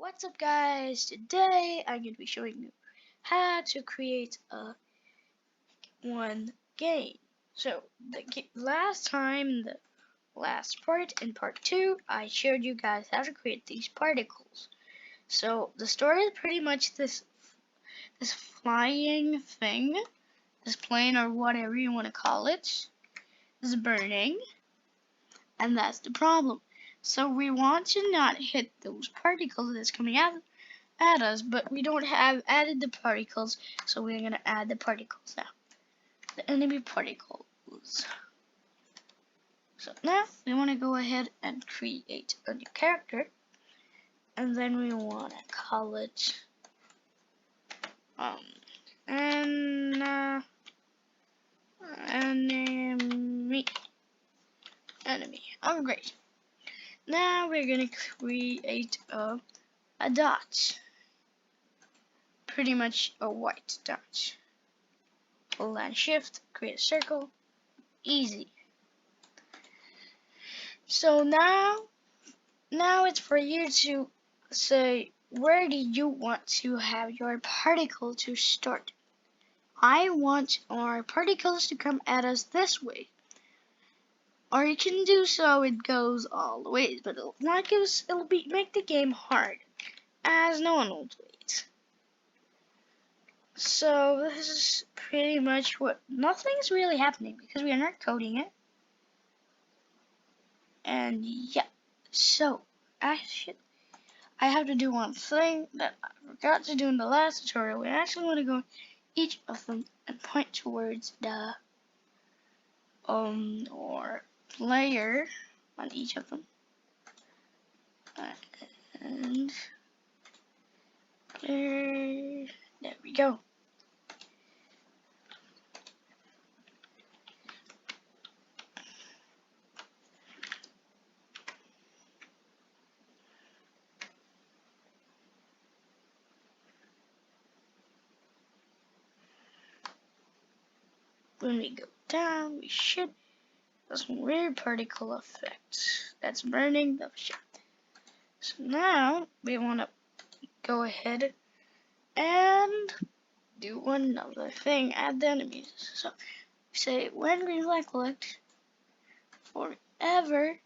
What's up guys? Today I'm going to be showing you how to create one game. So last time, the last part in part 2, I showed you guys how to create these particles. So the story is pretty much this flying thing, this plane or whatever you want to call it, is burning, and that's the problem. So we want to not hit those particles that's coming out at us, but we don't have added the particles, so we're gonna add the particles now. The enemy particles. So now we want to go ahead and create a new character, and then we want to call it enemy. Oh great. Now we're gonna create a dot. Pretty much a white dot. Hold on shift, create a circle. Easy. So now it's for you to say, where do you want to have your particle to start? I want our particles to come at us this way. Or you can do so it goes all the ways, but it'll make the game hard, as no one will wait. So this is pretty much what nothing's really happening because we are not coding it. And yeah, so I have to do one thing that I forgot to do in the last tutorial. We actually want to go each of them and point towards the or player on each of them. And there we go. When we go down, we should have some weird particle effect that's burning the ship. So now we want to go ahead and do another thing, add the enemies. So say when green flag collect, forever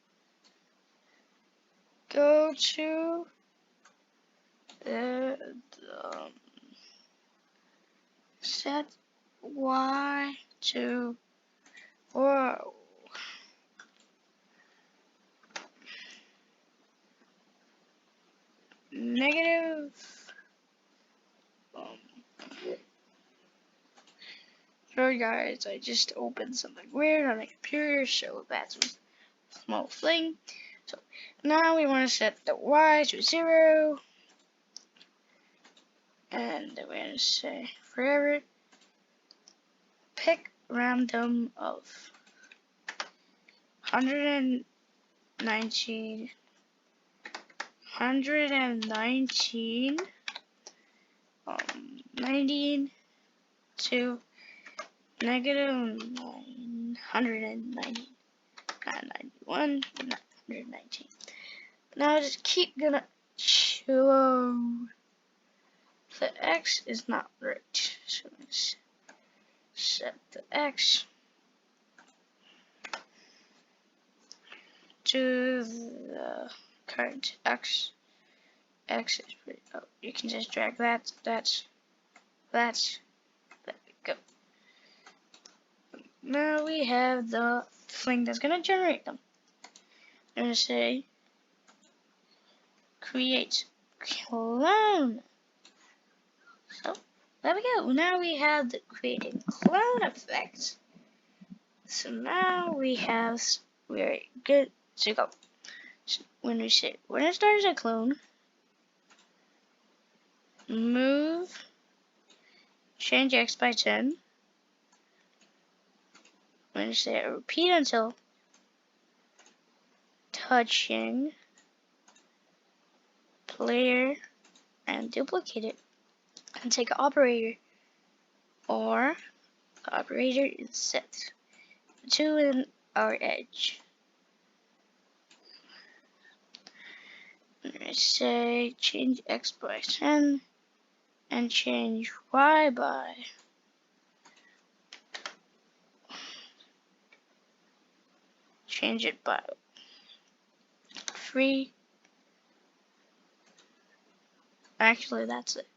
go to set Y to whoa. Negative sorry guys, I just opened something weird on the computer, so that's a small thing. So now we want to set the Y to 0, and we're going to say forever pick random of 119 19 to negative 990 991 919. Now just keep gonna show the X is not right, so let's set the X to the current X. X is pretty. Oh, you can just drag that. There we go. Now we have the thing that's gonna generate them. I'm gonna say create clone. So there we go. Now we have the creating clone effect. So now we're good to go. So when we say when it starts a clone, move change X by 10. When you say repeat until touching player and duplicate it and take an operator, or the operator is set to in our edge. gonna say change x by 10 and change y by change it by 3. Actually, that's it.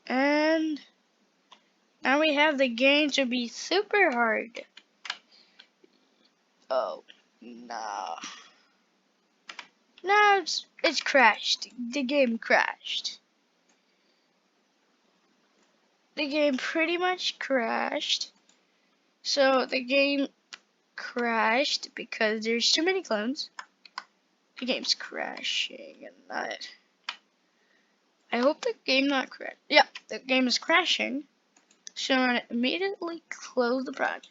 And now we have the game to be super hard. Oh, no. No, it's crashed. The game crashed. The game pretty much crashed. So the game crashed because there's too many clones. The game's crashing and not. I hope the game not crash. Yeah, the game is crashing. So I'm gonna immediately close the project.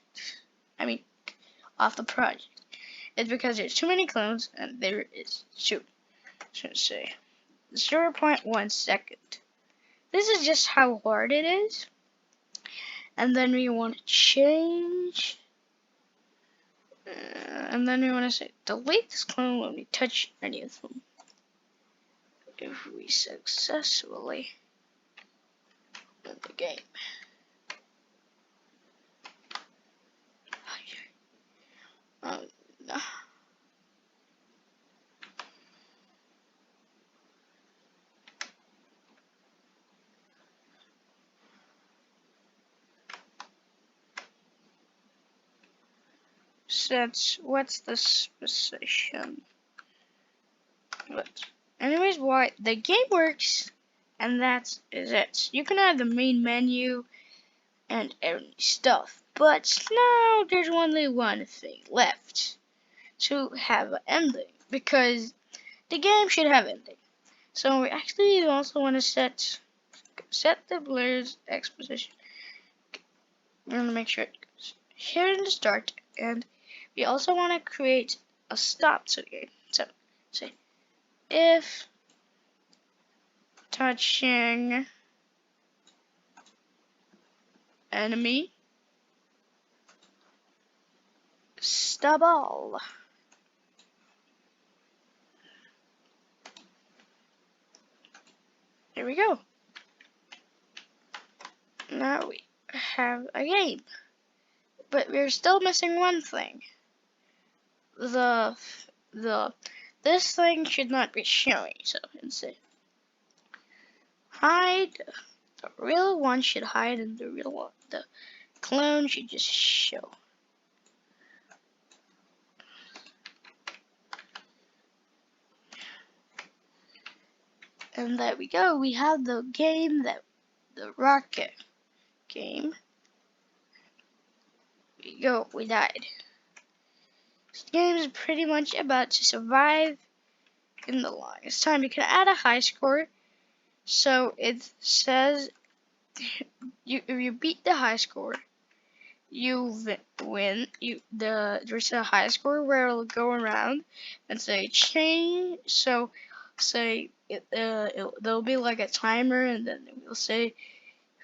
I mean, off the project. It's because there's too many clones and there is shoot. Should say 0.1 second. This is just how hard it is. And then we want to change. And then we want to say delete this clone when we touch any of them. If we successfully win the game. No. What's this position? But anyways, why the game works, and that is it. You can have the main menu and every stuff, but now there's only one thing left to have an ending, because the game should have ending. So we actually also want to set the player's X position. We're gonna make sure it goes here in the start, and we also want to create a stop to the game. So say if touching enemy stop all. There we go. Now we have a game, but we're still missing one thing. This thing should not be showing. So instead, hide. The real one should hide, and the real one, the clone, should just show. And there we go. We have the game, the rocket game. We died. This game is pretty much about to survive in the longest time. You can add a high score. So it says if you beat the high score, you win. There's a high score where it'll go around and say change. So say there'll be like a timer, and then it will say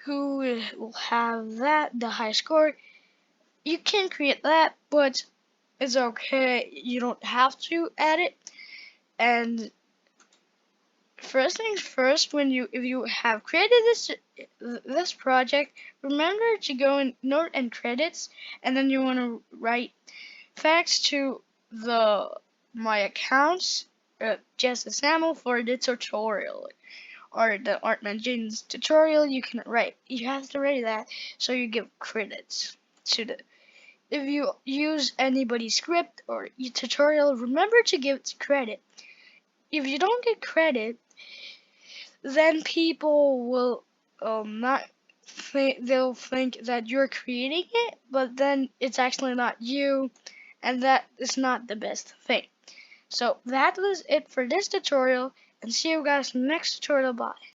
who will have the high score. You can create that, but it's okay. You don't have to add it. And first things first, if you have created this project, remember to go in note and credits, and then you want to write thanks to my accounts, just a sample for the tutorial, or the Artman Jeans tutorial. You have to write that, so you give credits to the. If you use anybody's script or tutorial, remember to give credit. If you don't get credit, then people will not they'll think that you're creating it, but then it's actually not you, and that is not the best thing. So that was it for this tutorial, and see you guys next tutorial. Bye.